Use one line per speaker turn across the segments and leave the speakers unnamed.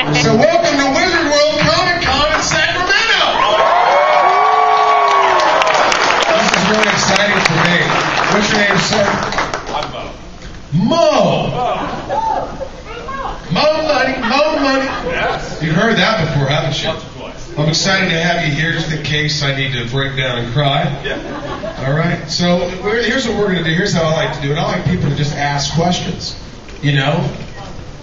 So welcome to Wizard World Comic Con in Sacramento. This is really exciting for me. What's your name, sir?
I'm
Mo. Mo money, Mo money.
Yes.
You've heard that before, haven't you?
Once or twice.
I'm excited to have you here just in case I need to break down and cry.
Yeah.
All right. So here's what we're going to do. Here's how I like to do it. I like people to just ask questions. You know?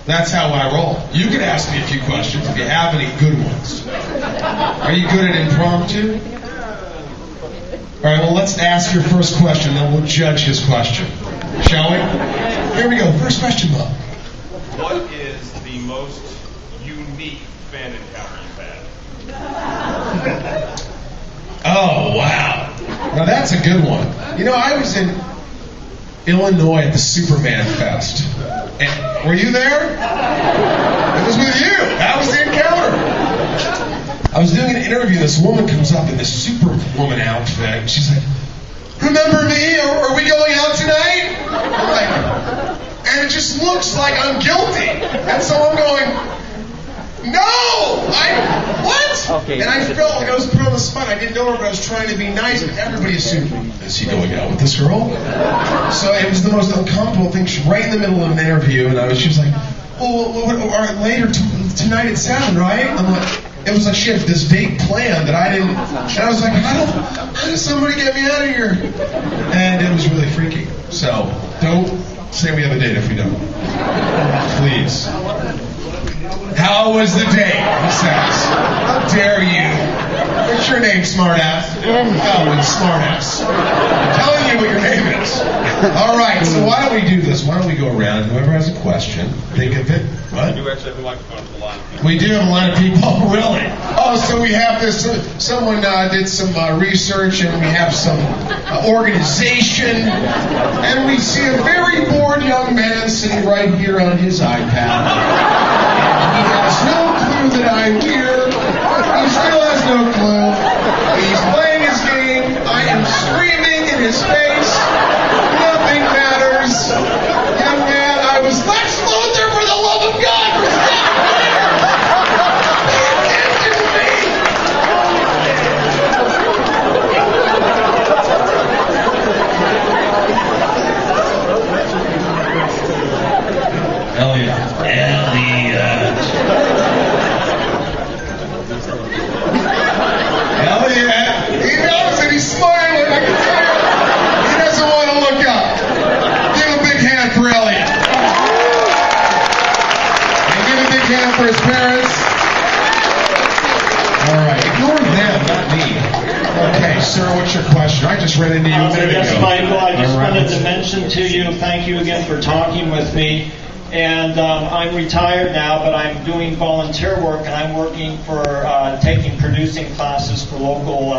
That's how I roll. You can ask me a few questions if you have any good ones. Are you good at impromptu? All right, well, let's ask your first question, then we'll judge his question. Shall we? Here we go. First question, Bob.
What is the most unique fan encounter you've had?
Oh, wow. Now, that's a good one. You know, I was in Illinois at the Superman Fest. And, were you there? It was with you. That was the encounter. I was doing an interview. This woman comes up in this Superwoman outfit. And she's like, "Remember me? Are we going out tonight?" I'm like, and it just looks like I'm guilty. And so I'm going, "No! What?"
Okay.
And I felt like I was put on the spot. I didn't know her, but I was trying to be nice. But everybody assumed, is he going out with this girl? So it was the most uncomfortable thing. She was right in the middle of an interview, and she was like, "Oh, later tonight at 7, right?" I'm like, it was like she had this big plan that I didn't. And I was like, how does somebody get me out of here? And it was really freaky. So don't say we have a date if we don't. Please. How was the date? He says. How dare you? What's your name, smartass? Oh, it's smartass. I'm telling you what your name is. All right, so why don't we do this? Why don't we go around? Whoever has a question, think of it. What?
You actually have a microphone for the line.
We do have a lot of people. Oh, really? Oh, so we have this. Someone did some research, and we have some organization, and we see a very bored young man sitting right here on his iPad. He has no clue that I'm here. He still has no clue. He's playing his game. I am screaming in his face. Nothing matters. Young man, I was Lex Luthor, for the love of God. Elliot. He knows it. He's smiling. I can tell you. He doesn't want to look up. Give a big hand for Elliot. And give a big hand for his parents. All right. Ignore them, not me. Okay, sir, what's your question? I just ran into you a minute ago.
Yes, Michael, I just
All right.
wanted to mention to you, thank you again for talking with me. And I'm retired now, but I'm doing volunteer work, and I'm working for taking producing classes for local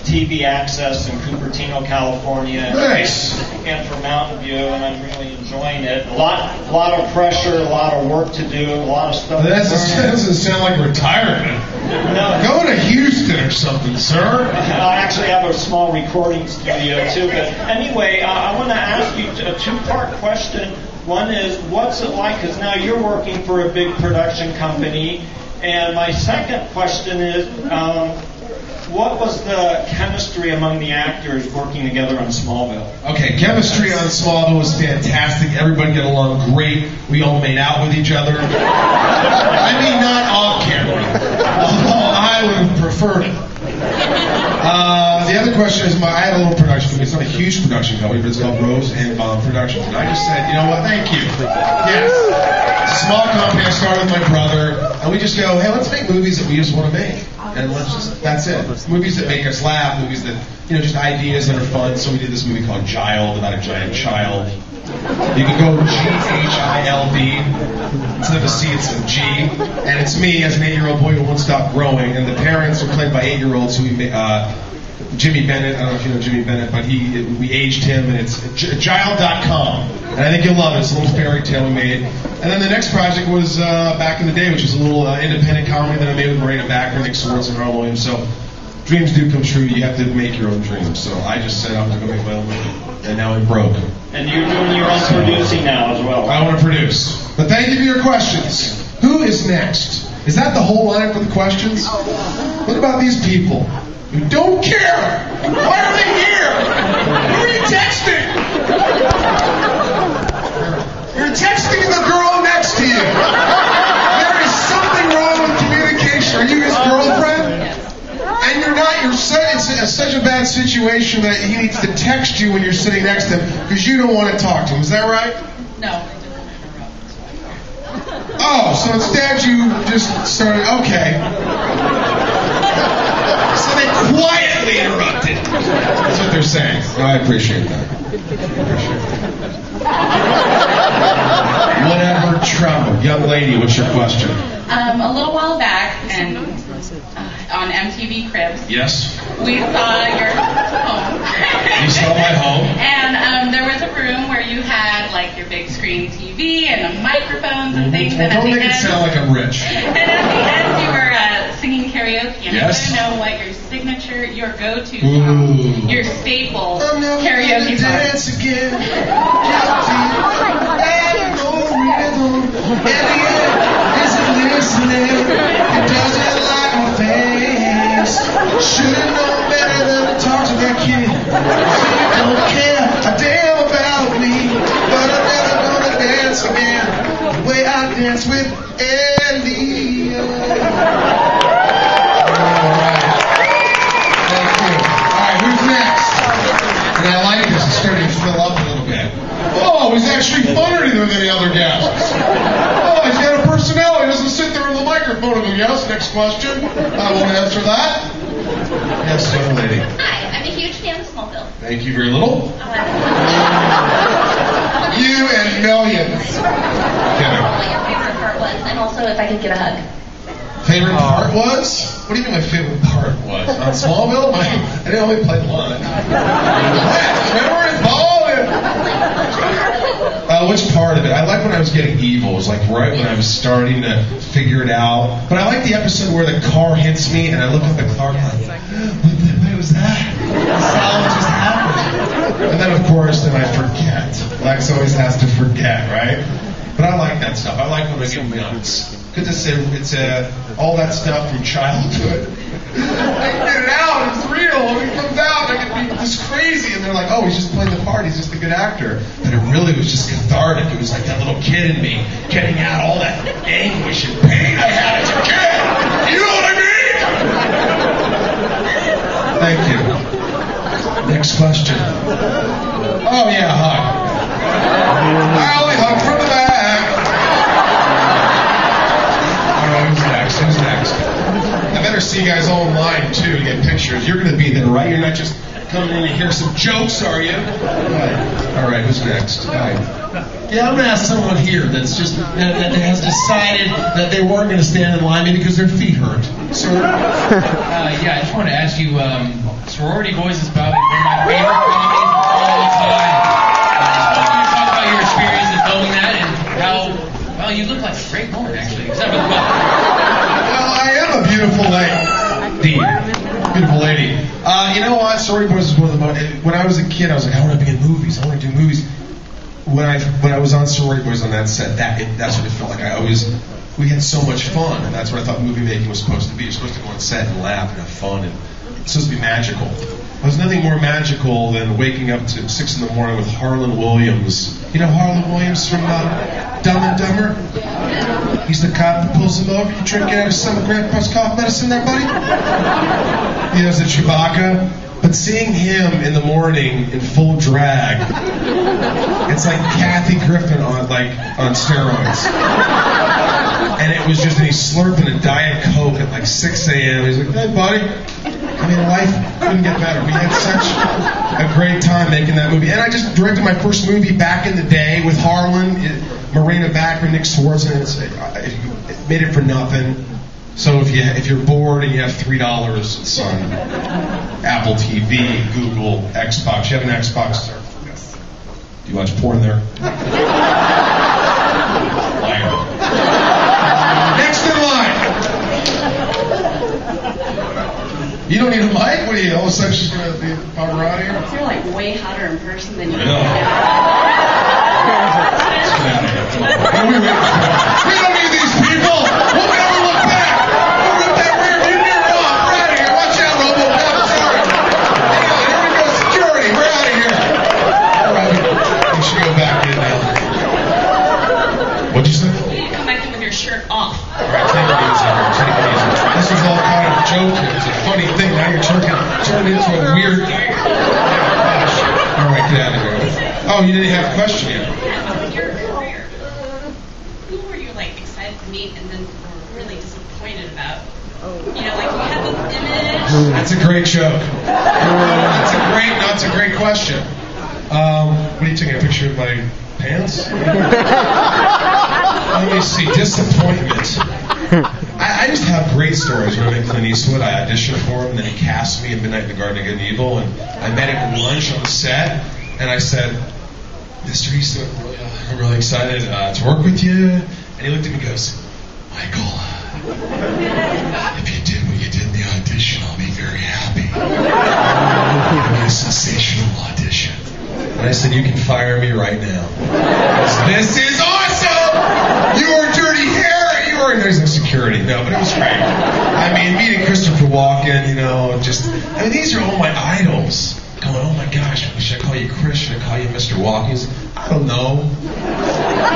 TV access in Cupertino, California.
Nice.
And for Mountain View, and I'm really enjoying it. A lot of pressure, a lot of work to do, a lot of stuff.
That doesn't sound like retirement.
No.
Go to Houston or something, sir.
I actually have a small recording studio too. But anyway, I want to ask you a two-part question. One is, what's it like? Because now you're working for a big production company. And my second question is, what was the chemistry among the actors working together on Smallville?
Okay, chemistry on Smallville was fantastic. Everybody got along great. We all made out with each other. I mean, not off camera. Although I would have preferred it. The other question is, I had a little production company. It's not a huge production company, but it's called Rosenbaum Productions. And I just said, you know what, thank you. Yes. It's a small company. I started with my brother. And we just go, hey, let's make movies that we just want to make. And that's it. Movies that make us laugh, movies that, just ideas that are fun. So we did this movie called Child, about a giant child. You can go G-H-I-L-D. Instead of a C, it's a G. And it's me as an 8-year-old boy who won't stop growing. And the parents are played by 8-year-olds who we made. Jimmy Bennett, I don't know if you know Jimmy Bennett, but we aged him, and it's Gild.com. And I think you'll love it. It's a little fairy tale we made. And then the next project was Back in the Day, which is a little independent comedy that I made with Marina Backer, Nick Swartz, and Harlan Williams. So dreams do come true. You have to make your own dreams. So I just said I'm going to go make my own movie. And now I'm broke.
And you're doing your own producing now as well.
I want to produce. But thank you for your questions. Who is next? Is that the whole line for the questions? What about these people who don't care? Why are they here? Who are you texting? You're texting the girl next to you. There is something wrong with communication. Are you his girlfriend? And you're not. It's such a bad situation that he needs to text you when you're sitting next to him because you don't want to talk to him. Is that right?
No.
Oh, so instead you just started, okay. So they quietly interrupted. That's what they're saying. I appreciate that. Whatever trouble. Young lady, what's your question?
A little while back, and on MTV Cribs,
Yes?
we saw your home.
You saw my home?
And there was a room where you had like your big screen TV and the microphones and things.
Well,
And
don't
at the
make it
end,
sound like I'm rich.
And at the end, you were singing karaoke. And
Yes.
I want to know what your signature, your go-to
Ooh.
song, your staple karaoke song.
Dance again. Ain't no rhythm. Elliot isn't listening. He doesn't like my face. Should've known better than to talk to that kid. Don't care a damn about me, but I'm never gonna dance again the way I dance with Elliot. Alright. Thank you. Alright, who's next? And I like this. It's starting to fill up a little bit. Oh, he's actually funnier than any other guests. Oh, he's got a personality. He doesn't sit there in the microphone and go, yes, next question. I won't answer that. Yes, young lady.
Hi, I'm a huge fan of Smallville.
Thank you very little. You and millions.
What your favorite part was, and also if I could get a hug.
Favorite part was? What do you mean my favorite part was? On Smallville? I didn't only play one. Remember it? Which part of it? I like when I was getting evil. It was like right when I was starting to figure it out. But I like the episode where the car hits me and I look at the car and I'm like, what was that? The sound just happened. And then of course, then I forget. Lex always has to forget, right? But I like that stuff. I like when I get nuts. Because it's all that stuff from childhood. I can get it out. It's real. When it comes out, I can be this crazy. And they're like, oh, he's just playing the part. He's just a good actor. But it really was just cathartic. It was like that little kid in me getting out all that anguish and pain I had as a kid. You know what I mean? Thank you. Next question. Oh, yeah, hug. I only hug from the back. Who's next? I better see you guys all online, too, to get pictures. You're going to be there, right? You're not just coming in to hear some jokes, are you? All right, who's next? Yeah, I'm going to ask someone here that's just, that has decided that they weren't going to stand in line maybe because their feet hurt. Sir?
Yeah, I just wanted to ask you, Sorority Boys is probably one of my favorite comedies of all time. Can you talk about your experience in filming that and how, well, you look like a great woman, actually, except for the butt.
Well, I am a beautiful lady. Beautiful lady. You know what? Sorority Boys is one of the most... When I was a kid, I was like, I want to be in movies. I want to do movies. When I was on Sorority Boys on that set, that's what it felt like. We had so much fun, and that's what I thought movie making was supposed to be. You're supposed to go on set and laugh and have fun, and it's supposed to be magical. There's nothing more magical than waking up to 6 in the morning with Harlan Williams. You know Harlan Williams from Dumb and Dumber? He's the cop that pulls him over. You drinking out of some of Grandpa's cough medicine there, buddy? He does the Chewbacca. But seeing him in the morning in full drag, it's like Kathy Griffin on steroids. And it was just, and he's slurping a Diet Coke at like 6 a.m. He's like, hey, buddy. I mean, life couldn't get better. We had such a great time making that movie. And I just directed my first movie back in the day with Harlan, Marina Baccarin, Nick Swartzen. It made it for nothing. So if you're bored and you have $3, it's on Apple TV, Google, Xbox. You have an Xbox, sir? Yes. Do you watch porn there? Liar. Next in line. You don't need a mic? What are you? All of a sudden she's going to be paparazzi?
You're like way hotter in person than you
I know.
are.
Let's get out of here. What are we waiting for? We don't need these people. We'll never look back. What'd you say?
You need to come back in with your shirt off.
All right, take it easy here. Take it easy. This was all kind of a joke. It's a funny thing. Now you're turned into a weird thing. All right, get out of here. Oh, you didn't have a question yet.
Your career. Who were you like excited to meet and then were really disappointed about? You know, like you have an image.
That's a great joke. That's a great question. What are you taking a picture of my pants? Let me see. Disappointment. I just have great stories. When I met Clint Eastwood, I auditioned for him, then he cast me in Midnight in the Garden of Good and Evil, and I met him at lunch on the set, and I said, Mr. Eastwood, I'm really excited to work with you. And he looked at me and goes, Michael, if you did what you did in the audition, I'll be very happy. It'll be a sensational audition. And I said, you can fire me right now. This is awesome! You are dirty hair! You are... There's no security. No, but it was great. I mean, meeting Christopher Walken, you know, these are all my idols. Going, oh my gosh, should I call you Chris? Should I call you Mr. Walken? I don't know.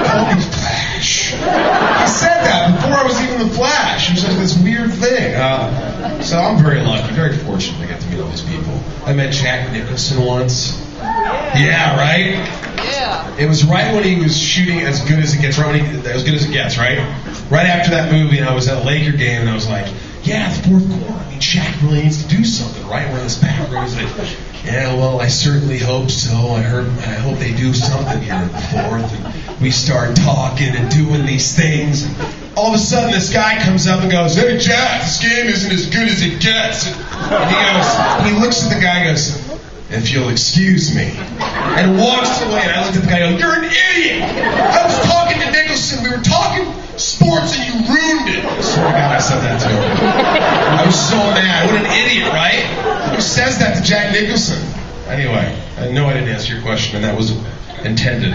Call me Flash. He said that before I was even the Flash. It was like this weird thing. So I'm very lucky, very fortunate to get to meet all these people. I met Jack Nicholson once. Yeah, right? Yeah. It was right when he was shooting As Good As It Gets, right? As Good As It Gets, right? Right after that movie, and I was at a Laker game, and I was like, yeah, the fourth quarter. I mean, Shaq really needs to do something, right? We're in this back room. He's like, yeah, well, I certainly hope so. I hope they do something here in the fourth. And we start talking and doing these things. And all of a sudden, this guy comes up and goes, hey, Jack, this game isn't as good as it gets. And he looks at the guy and goes, if you'll excuse me, and walks away. And I looked at the guy and go, you're an idiot! I was talking to Nicholson. We were talking sports and you ruined it. I swear to God, I said that to him. I was so mad. What an idiot, right? Who says that to Jack Nicholson? Anyway, I know I didn't answer your question, and that was intended.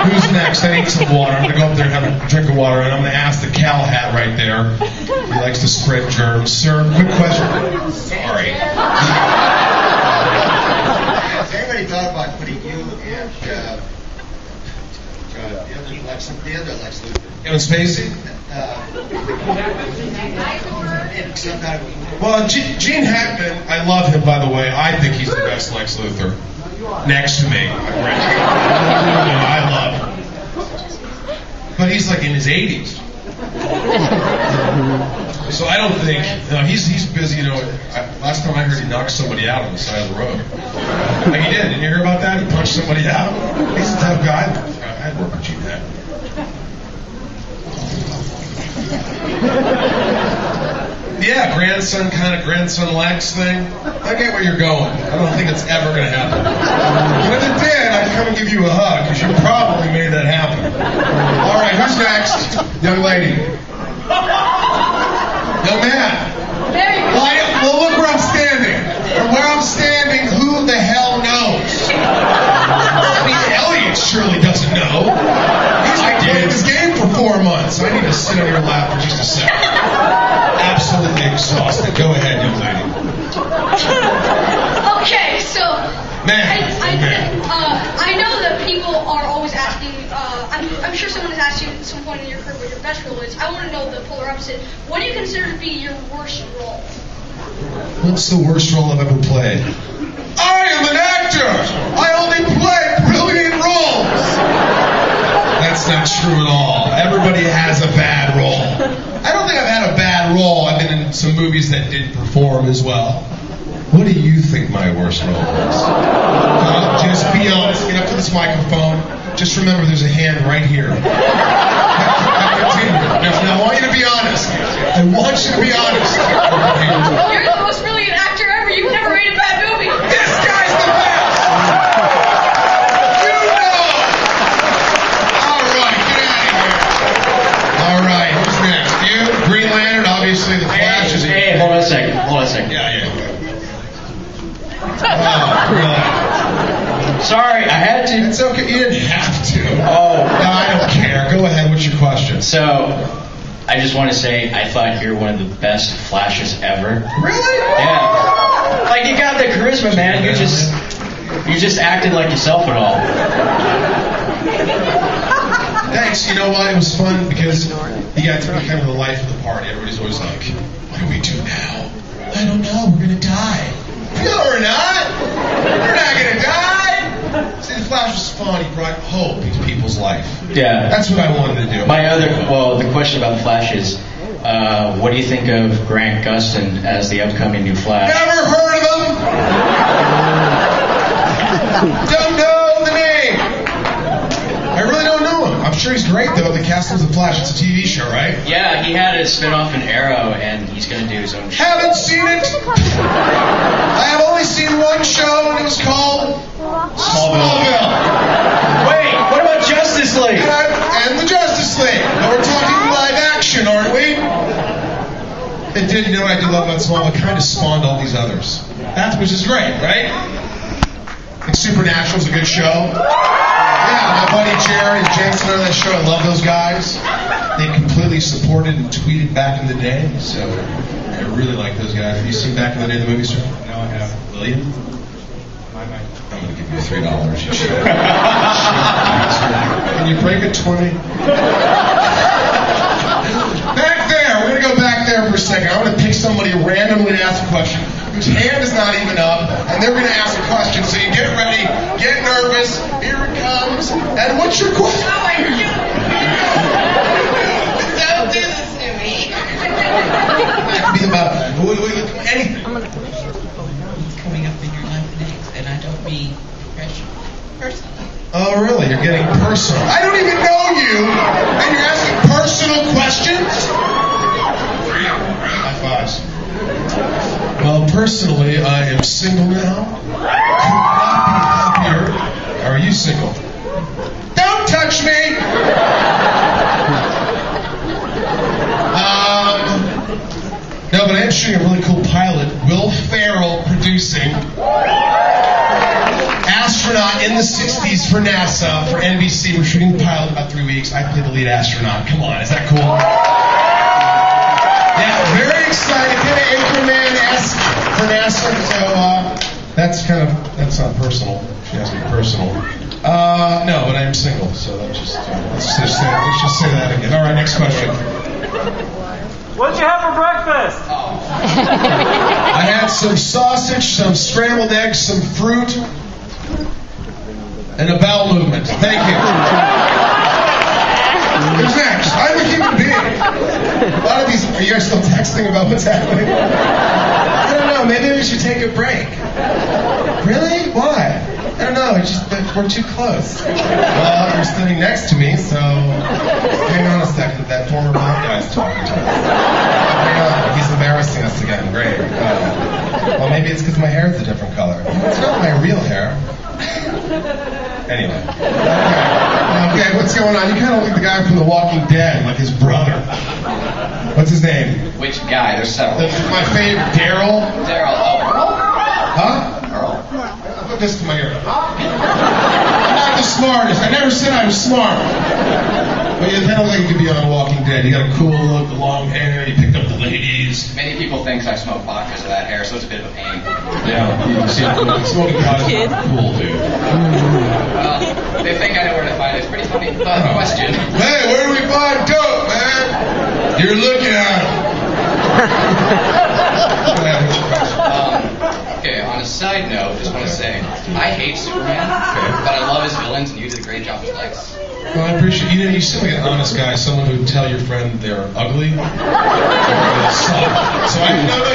Who's next? I need some water. I'm going to go up there and have a drink of water, and I'm going to ask the cow hat right there. He likes to spread germs. Sir, quick question. Sorry.
Has anybody thought about putting you and the other Lex Luthor?
Kevin Spacey? Well, Gene Hackman, I love him, by the way. I think he's the best Lex Luthor. Next to me. I love him. But he's like in his 80s. So I don't think, he's busy, last time I heard he knocked somebody out on the side of the road. Like he did. Didn't you hear about that? He punched somebody out. He's a tough guy. I'd work with Gene Hackman. Yeah, grandson Lex thing. I get where you're going. I don't think it's ever going to happen. But if it did, I'd come and give you a hug, because you probably made that happen. All right, who's next? Young lady. Young man. Well, look where I'm standing. From where I'm standing, who the hell knows? I mean, Elliot surely doesn't know. He's been playing this game for 4 months. I need to sit on your lap for just a second. Absolutely exhausted. Go ahead, young lady.
Okay, so I know that people are always asking. I'm sure someone has asked you at some point in your career what your best role is. I want to know the polar opposite. What do you consider to be your worst role?
What's the worst role I've ever played? I am an actor. I only play brilliant roles. That's not true at all. Everybody has a bad role. I don't think I've had a bad role. I've been in some movies that didn't perform as well. What do you think my worst role is? Just be honest. Get up to this microphone. Just remember there's a hand right here. Now, I want you to be honest. I want you to be honest.
You're the most brilliant actor ever. You've never made a bad movie.
This guy's the best! You know! All right, get out of here. All right, who's next? You, Green Lantern, obviously the Flash is...
Hey, hold on a second.
Yeah. Oh, really?
Sorry, I had to.
It's okay, you didn't have to.
Oh.
No, I don't care. Go ahead, what's your question?
So, I just want to say, I thought you're one of the best Flashes ever.
Really?
Yeah. Like, you got the charisma, man. You just acted like yourself and all.
nights, you know what? It was fun because you got to be kind of the life of the party. Everybody's always like, what do we do now? I don't know. We're going to die. No, we're not. We're not going to die. See, the Flash was fun. He brought hope into people's life.
Yeah.
That's what I wanted to do.
The question about the Flash is, what do you think of Grant Gustin as the upcoming new Flash?
Never heard of him. Don't know the name. I really don't know him. I'm sure he's great, though. The cast of The Flash. It's a TV show, right?
Yeah, he had a spin-off in Arrow, and he's going to do his own show.
Haven't seen it. I have only seen one show, and it was called Smallville.
Wait, what about Justice League?
And the Justice League. But we're talking live action, aren't we? It did, you know what I do love about Smallville? It kind of spawned all these others. Which is great, right? I think Supernatural's a good show. Yeah, my buddy Jerry and Jason are on that show. I love those guys. They completely supported and tweeted back in the day, so I really like those guys. Have you seen Back in the Day, the movie, sir?
No, I haven't.
Will you?
I might.
I'm going to give you $3. You should. Can you break it 20? Back there. We're going to go back there for a second. I'm going to pick somebody randomly to ask a question whose hand is not even up, and they're going to ask a question. So you get ready, get nervous. Here it comes. And what's your question?
Don't do this to me.
It could be about anything.
Coming up in your life next, and I don't mean personally.
Oh, really? You're getting personal. I don't even know you, and you're asking personal questions? High fives. Well, personally, I am single now. Could not be happier. Are you single? Don't touch me! No, but I am shooting a really cool pilot. Will Ferrell producing. Astronaut in the 60s for NASA, for NBC. We're shooting the pilot in about 3 weeks. I play the lead astronaut. Come on, is that cool? Yeah, very excited. Kind of Anchorman-esque for NASA. So that's not personal. She asked me personal. No, but I'm single, so let's just say that again. All right, next question.
What'd you have for breakfast?
I had some sausage, some scrambled eggs, some fruit, and a bowel movement. Thank you. Who's next? I'm a human being. A lot of these, are you guys still texting about what's happening? I don't know, maybe we should take a break. Really? Why? I don't know, we're too close. Well, you're sitting next to me, so hang on a second. That former black guy's talking to us. Hang on, he's embarrassing us again. Great. Well, maybe it's because my hair is a different color. It's not my real hair. Anyway. Okay, what's going on? You kind of look like the guy from The Walking Dead, like his brother. What's his name?
Which guy? There's several.
My favorite, Daryl.
Daryl. Oh, Earl?
Huh?
Earl?
Put this to my ear. I'm not the smartest. I never said I was smart. But you kind of like you could be on Walking Dead. You got a cool look, the long hair, you picked up the ladies.
Many people think I smoke pot because of that hair, so it's a bit of a pain.
Yeah, you see, smoking pot is not cool, dude.
Well, they think I know where to find it. It's pretty funny. Question.
Hey, where do we find dope, man? You're looking at him.
Okay, on a side note, just want to say, I hate Superman, but I love his villains, and you did a great job with Lex.
Well, I appreciate you seem like an honest guy, someone who would tell your friend they're ugly. So you're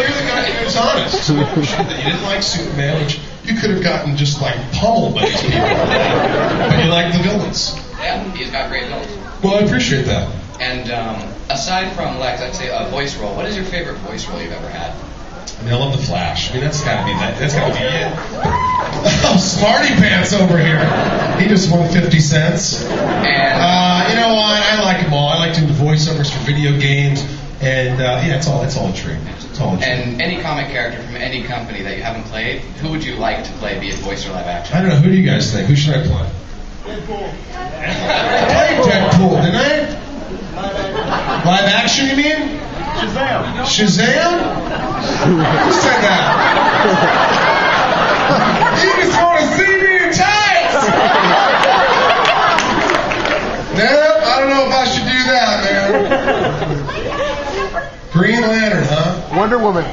the guy who's honest. So I appreciate that. You didn't like Superman, which you could have gotten just like pummeled by these people. But you like the villains.
Yeah, he's got great villains.
Well, I appreciate that.
And aside from Lex, I'd say a voice role. What is your favorite voice role you've ever had?
I mean, I love the Flash. I mean, that's gotta be it. Oh, Smarty Pants over here. He just won 50 cents.
And
you know what? I like them all. I like doing voiceovers for video games, and yeah, it's all a treat. It's all a treat.
And any comic character from any company that you haven't played, who would you like to play, be it voice or live action?
I don't know. Who do you guys think? Who should I play? Deadpool. I played Deadpool, didn't I? Live action, you mean?
Shazam.
Shazam? Who said that? You just want to see me in tights! No, I don't don't know if I should do that, man. Green Lantern, huh?
Wonder Woman.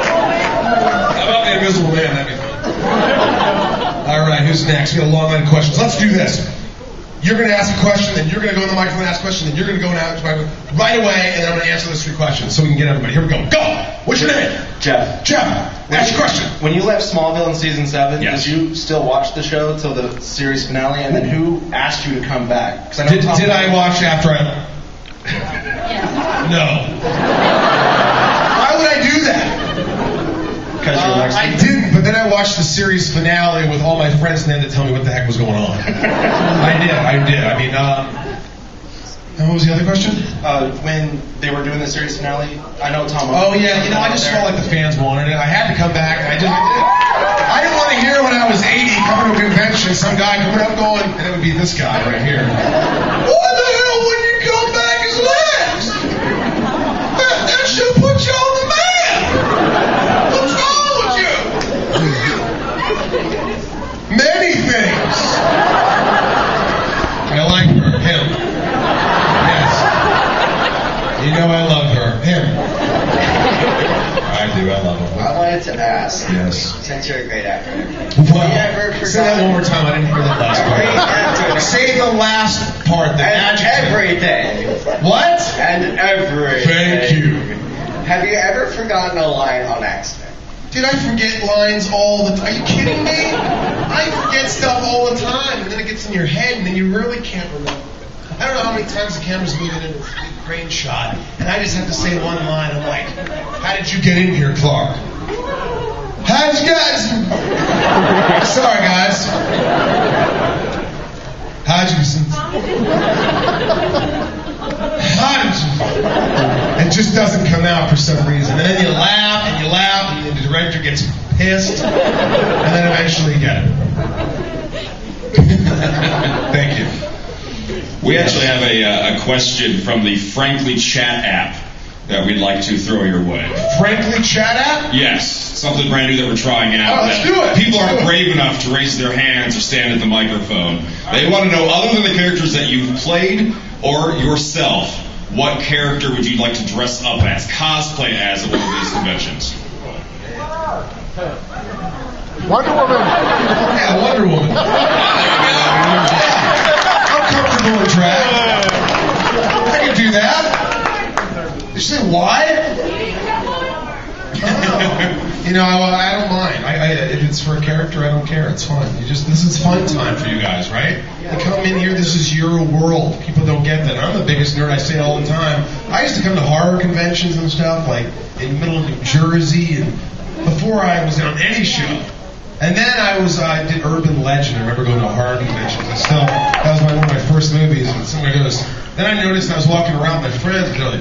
How about the Invisible Man? That'd be fun. All right, who's next? We got a long line of questions. Let's do this. You're going to ask a question, then you're going to go in the microphone and ask a question, then you're going to go in the microphone right away, and then I'm going to answer those 3 questions so we can get everybody. Here we go. Go! What's your name?
Jeff.
Jeff, ask your question.
When you left Smallville in season 7,
Yes.
did you still watch the show till the series finale? And then who asked you to come back? 'Cause I know
Did I watch after I... No. Why would I do that?
Because you're Lex
I
Luthor.
didn't, but then I watched the series finale with all my friends and they had to tell me what the heck was going on. I did. I mean, and what was the other question?
When they were doing the series finale, I know Tom.
Oh yeah, I just felt like the fans wanted it. I had to come back, and I didn't want to hear when I was 80 coming to a convention, some guy coming up going, and it would be this guy right here. Why the hell wouldn't you come back as Lex? That should put you on the map. What's wrong with you? Many things. I like her. Him. Yes. You know I love her. Him. I do. I love him.
I wanted to ask.
Yes.
Since you're a great actor.
Well, say that one more time. I didn't hear that last part. Say the last part. The adjective.
Every day.
What?
And every
Thank
day.
you.
Have you ever forgotten a line on accident?
Dude, I forget lines all the time. Are you kidding me? I forget stuff all the time, and then it gets in your head, and then you really can't remember. I don't know how many times the camera's moving in a crane shot, and I just have to say one line. I'm like, how did you get in here, Clark? How'd you guys? Sorry, guys. How'd you? It just doesn't come out for some reason. And then you laugh, and the director gets pissed, and then eventually you get it. Thank you.
We actually have a question from the Frankly Chat app that we'd like to throw your way.
Frankly Chat app?
Yes, something brand new that we're trying out.
Oh, let's do it.
People aren't brave enough to raise their hands or stand at the microphone. They want to know, other than the characters that you've played or yourself, what character would you like to dress up as, cosplay as at one of these conventions?
Wonder Woman.
Yeah, Wonder Woman. I'm comfortable in drag. I can do that. Did you say why? You know, I don't mind. If it's for a character, I don't care. It's fun. This is fun time for you guys, right? You come in here, this is your world. People don't get that. I'm the biggest nerd. I say it all the time. I used to come to horror conventions and stuff, like in the middle of New Jersey, and before I was on any show. And then I did Urban Legend. I remember going to horror conventions. That was one of my first movies. And somebody goes, then I noticed I was walking around with my friends, and they're like,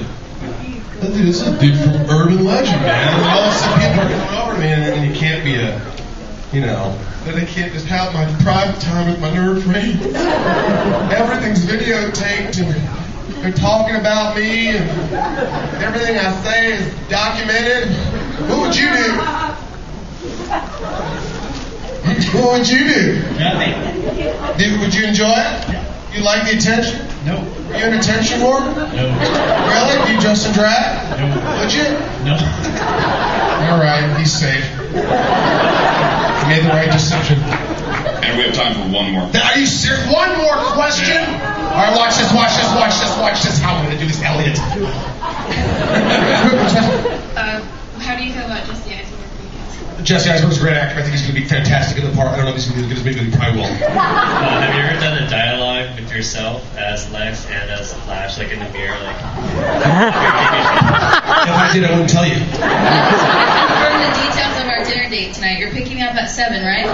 "Dude, this is a dude from Urban Legend, man." And all of a sudden people are coming over to me, and you can't be that I can't just have my private time with my nerd friends. Everything's videotaped, and they're talking about me, and everything I say is documented. What would you do? What would you do?
Nothing.
Would you enjoy it? You like the attention?
No.
Are you an attention whore?
No.
Really? Do you dress in drag?
No.
Would you?
No.
All right, he's safe. You made the right decision.
And we have time for one more.
Are you serious? One more question? All right, watch this. How I'm going to do this, Elliot.
How do you feel about Jesse Eisenberg?
Jesse Eisenberg's a great actor. I think he's going to be fantastic in the part. I don't know if he's going to be as good as me, but he probably will.
Have you ever done a dialogue with yourself as Lex and as Flash, like in the mirror, like?
If I did, I wouldn't tell you.
From the details of our dinner date tonight, you're picking me up at 7, right?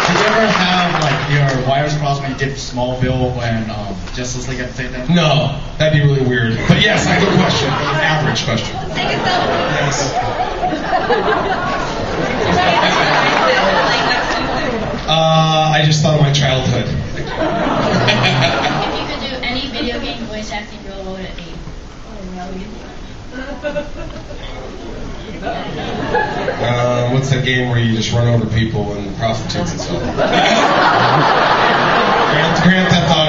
Did you ever have like your wires crossed when you did Smallville when Justice League had to take that?
No, that'd be really weird. But yes, I good question. An average question. Yes. I just thought of my childhood.
If you could do any video game voice acting role, what would it be?
What's that game where you just run over people and prostitutes and stuff? Grand Theft Auto